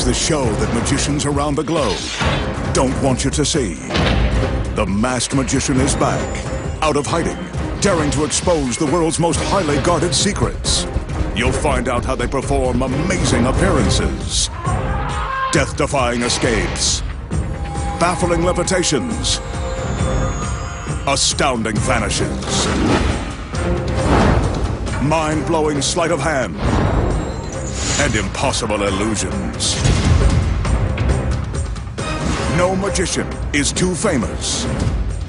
the show that magicians around the globe don't want you to see. The masked magician is back, out of hiding, daring to expose the world's most highly guarded secrets. You'll find out how they perform amazing appearances, death-defying escapes, baffling levitations, astounding vanishes, mind-blowing sleight of hand, and impossible illusions. No magician is too famous,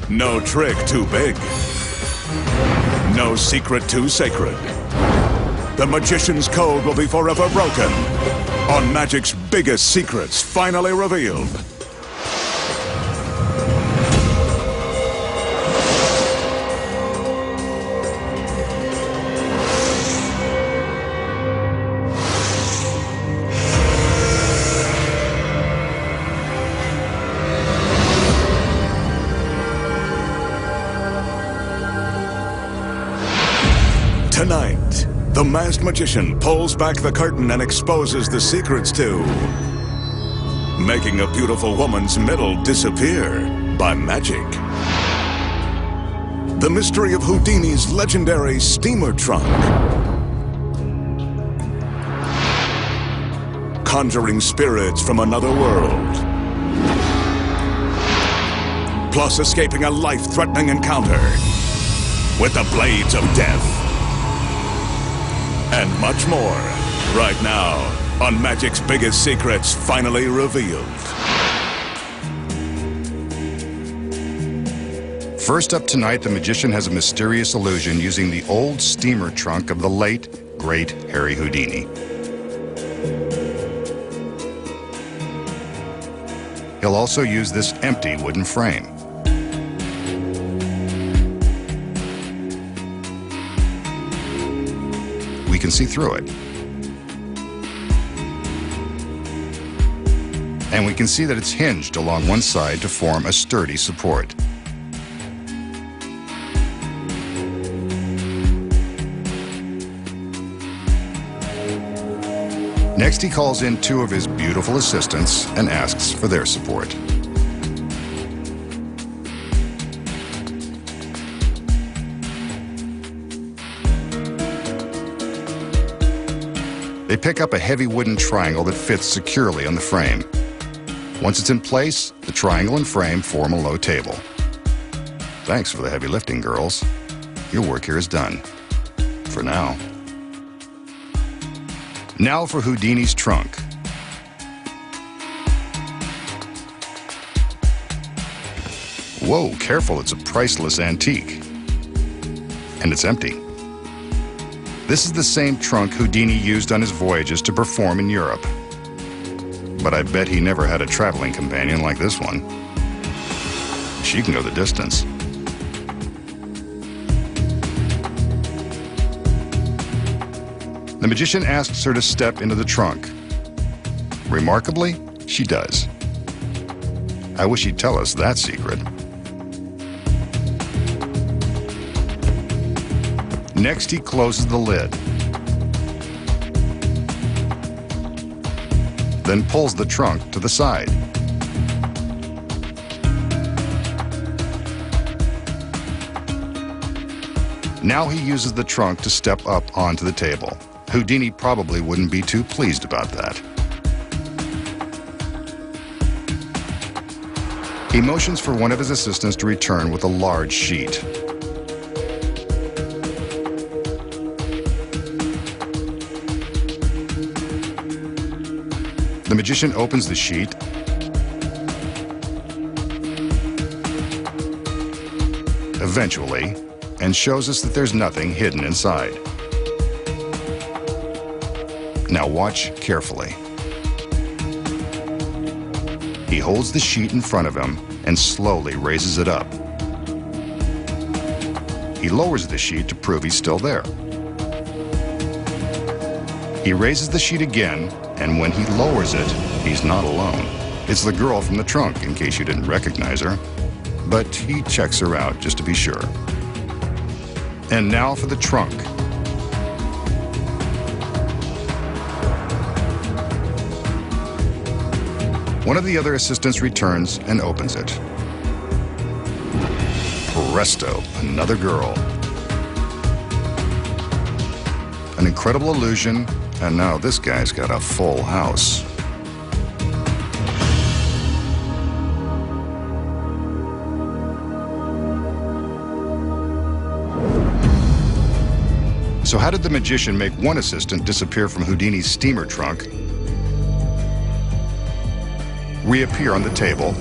no trick too big, no secret too sacred. The magician's code will be forever broken on magic's biggest secrets finally revealed. Tonight, the masked magician pulls back the curtain and exposes the secrets to making a beautiful woman's middle disappear by magic, the mystery of Houdini's legendary steamer trunk, conjuring spirits from another world, plus escaping a life-threatening encounter with the blades of death. And much more, right now, on Magic's biggest secrets finally revealed. First up tonight, the magician has a mysterious illusion using the old steamer trunk of the late, great Harry Houdini. He'll also use this empty wooden frame. We can see through it. And we can see that it's hinged along one side to form a sturdy support. Next, he calls in two of his beautiful assistants and asks for their support. They pick up a heavy wooden triangle that fits securely on the frame. Once it's in place, the triangle and frame form a low table. Thanks for the heavy lifting, girls. Your work here is done. For now. Now for Houdini's trunk. Whoa, careful, it's a priceless antique. And it's empty. This is the same trunk Houdini used on his voyages to perform in Europe. But I bet he never had a traveling companion like this one. She can go the distance. The magician asks her to step into the trunk. Remarkably, she does. I wish he'd tell us that secret. Next, he closes the lid, then pulls the trunk to the side. Now he uses the trunk to step up onto the table. Houdini probably wouldn't be too pleased about that. He motions for one of his assistants to return with a large sheet. The magician opens the sheet eventually and shows us that there's nothing hidden inside. Now watch carefully. He holds the sheet in front of him and slowly raises it up. He lowers the sheet to prove he's still there. He raises the sheet again, and when he lowers it, he's not alone. It's the girl from the trunk, in case you didn't recognize her. But he checks her out just to be sure. And now for the trunk. One of the other assistants returns and opens it. Presto, another girl. An incredible illusion, and now this guy's got a full house. So how did the magician make one assistant disappear from Houdini's steamer trunk, reappear on the table,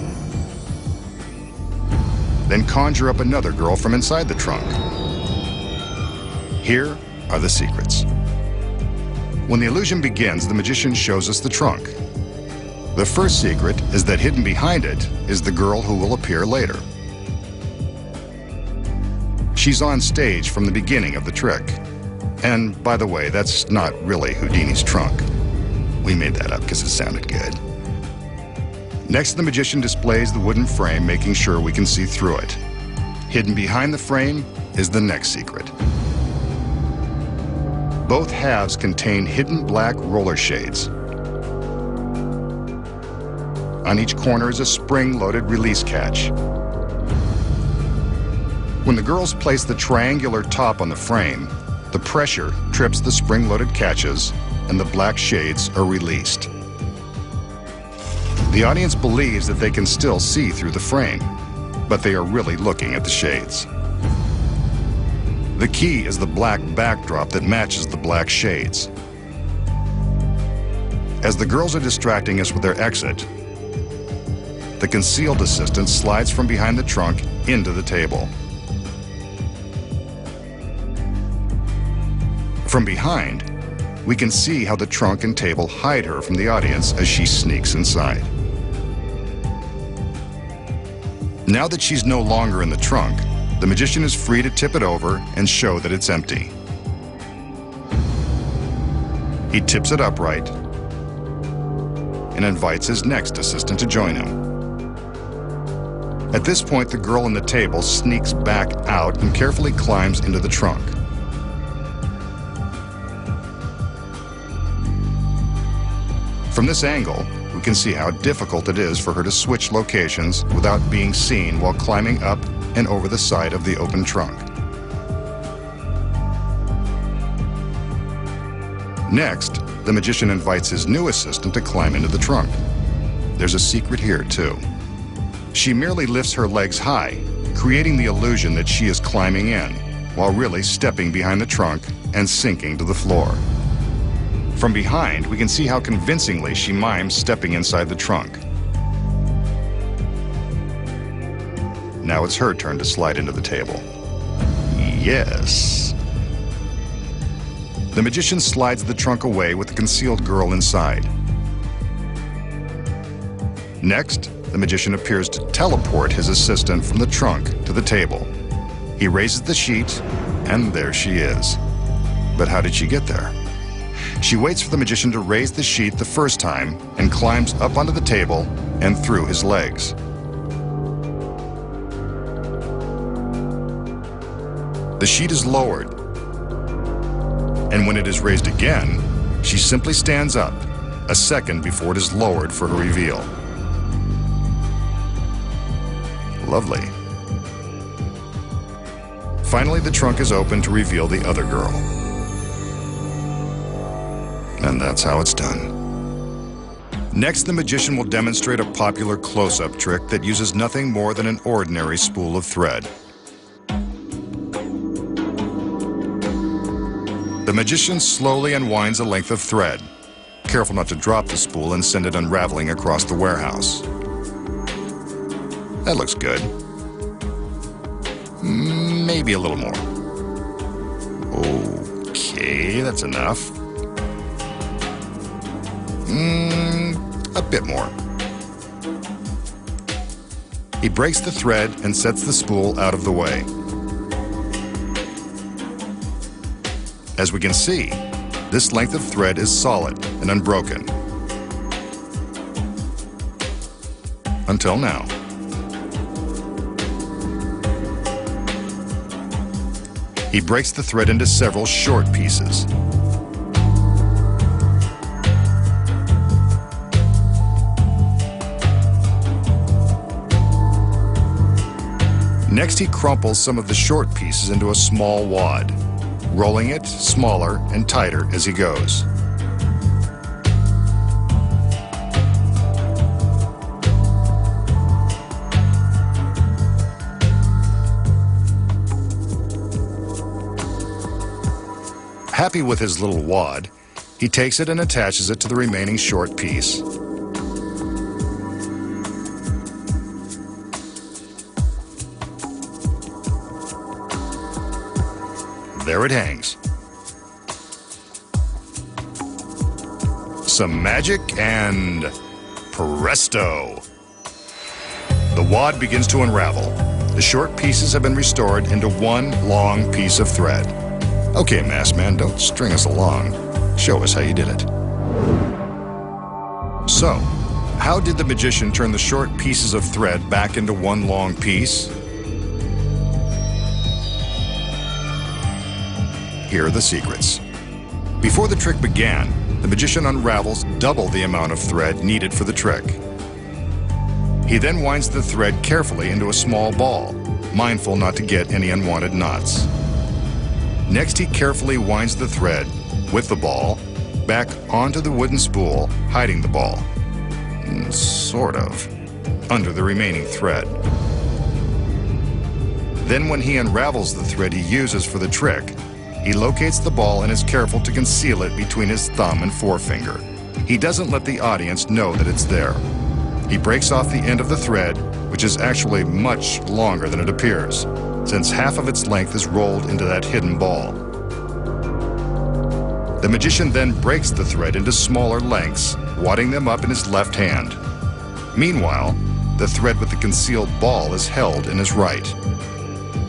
then conjure up another girl from inside the trunk? Here are the secrets. When the illusion begins, the magician shows us the trunk. The first secret is that hidden behind it is the girl who will appear later. She's on stage from the beginning of the trick. And, by the way, that's not really Houdini's trunk. We made that up because it sounded good. Next, the magician displays the wooden frame, making sure we can see through it. Hidden behind the frame is the next secret. Both halves contain hidden black roller shades. On each corner is a spring-loaded release catch. When the girls place the triangular top on the frame, the pressure trips the spring-loaded catches and the black shades are released. The audience believes that they can still see through the frame, but they are really looking at the shades. The key is the black backdrop that matches the black shades. As the girls are distracting us with their exit, the concealed assistant slides from behind the trunk into the table. From behind, we can see how the trunk and table hide her from the audience as she sneaks inside. Now that she's no longer in the trunk, the magician is free to tip it over and show that it's empty. He tips it upright and invites his next assistant to join him. At this point, the girl on the table sneaks back out and carefully climbs into the trunk. From this angle, we can see how difficult it is for her to switch locations without being seen while climbing up and over the side of the open trunk. Next, the magician invites his new assistant to climb into the trunk. There's a secret here, too. She merely lifts her legs high, creating the illusion that she is climbing in, while really stepping behind the trunk and sinking to the floor. From behind, we can see how convincingly she mimes stepping inside the trunk. Now it's her turn to slide into the table. Yes. The magician slides the trunk away with the concealed girl inside. Next, the magician appears to teleport his assistant from the trunk to the table. He raises the sheet, and there she is. But how did she get there? She waits for the magician to raise the sheet the first time and climbs up onto the table and through his legs. The sheet is lowered, and when it is raised again, she simply stands up, a second before it is lowered for her reveal. Lovely. Finally, the trunk is open to reveal the other girl. And that's how it's done. Next, the magician will demonstrate a popular close-up trick that uses nothing more than an ordinary spool of thread. The magician slowly unwinds a length of thread, careful not to drop the spool and send it unraveling across the warehouse. That looks good. Maybe a little more. Okay, that's enough. A bit more. He breaks the thread and sets the spool out of the way. As we can see, this length of thread is solid and unbroken. Until now. He breaks the thread into several short pieces. Next, he crumples some of the short pieces into a small wad, rolling it smaller and tighter as he goes. Happy with his little wad, he takes it and attaches it to the remaining short piece. There it hangs. Some magic and presto! The wad begins to unravel. The short pieces have been restored into one long piece of thread. Okay, Masked Man, don't string us along. Show us how you did it. So, how did the magician turn the short pieces of thread back into one long piece? Here are the secrets. Before the trick began, the magician unravels double the amount of thread needed for the trick. He then winds the thread carefully into a small ball, mindful not to get any unwanted knots. Next, he carefully winds the thread with the ball back onto the wooden spool, hiding the ball, sort of, under the remaining thread. Then when he unravels the thread he uses for the trick, he locates the ball and is careful to conceal it between his thumb and forefinger. He doesn't let the audience know that it's there. He breaks off the end of the thread, which is actually much longer than it appears, since half of its length is rolled into that hidden ball. The magician then breaks the thread into smaller lengths, wadding them up in his left hand. Meanwhile, the thread with the concealed ball is held in his right.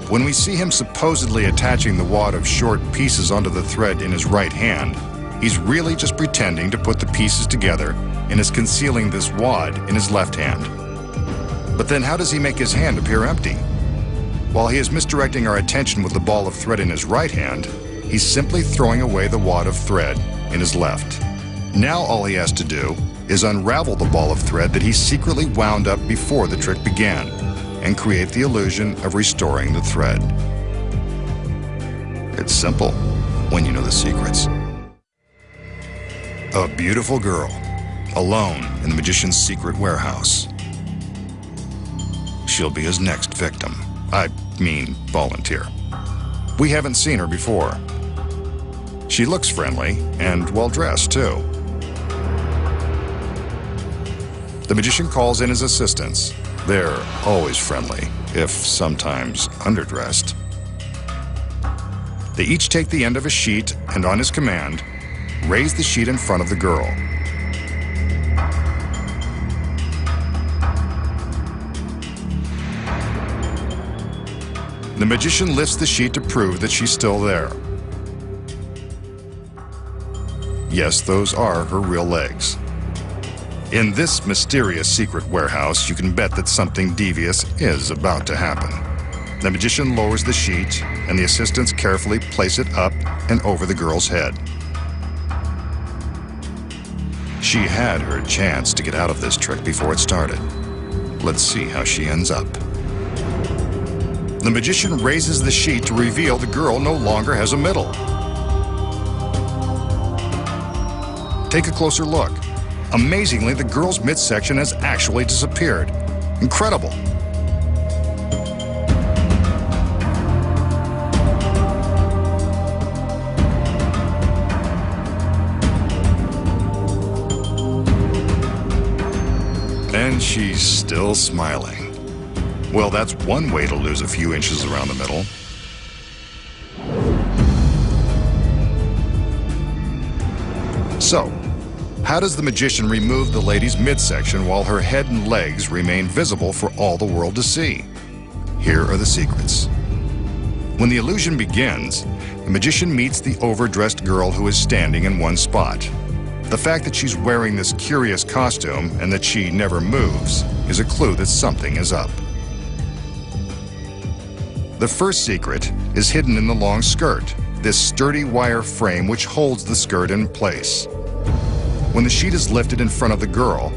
When we see him supposedly attaching the wad of short pieces onto the thread in his right hand, he's really just pretending to put the pieces together and is concealing this wad in his left hand. But then how does he make his hand appear empty? While he is misdirecting our attention with the ball of thread in his right hand, he's simply throwing away the wad of thread in his left. Now all he has to do is unravel the ball of thread that he secretly wound up before the trick began and create the illusion of restoring the thread. It's simple when you know the secrets. A beautiful girl, alone in the magician's secret warehouse. She'll be his next victim. I mean volunteer. We haven't seen her before. She looks friendly and well-dressed, too. The magician calls in his assistants. They're always friendly, if sometimes underdressed. They each take the end of a sheet and, on his command, raise the sheet in front of the girl. The magician lifts the sheet to prove that she's still there. Yes, those are her real legs. In this mysterious secret warehouse, you can bet that something devious is about to happen. The magician lowers the sheet, and the assistants carefully place it up and over the girl's head. She had her chance to get out of this trick before it started. Let's see how she ends up. The magician raises the sheet to reveal the girl no longer has a middle. Take a closer look. Amazingly, the girl's midsection has actually disappeared. Incredible. And she's still smiling. Well, that's one way to lose a few inches around the middle. So, how does the magician remove the lady's midsection while her head and legs remain visible for all the world to see? Here are the secrets. When the illusion begins, the magician meets the overdressed girl who is standing in one spot. The fact that she's wearing this curious costume and that she never moves is a clue that something is up. The first secret is hidden in the long skirt, this sturdy wire frame which holds the skirt in place. When the sheet is lifted in front of the girl,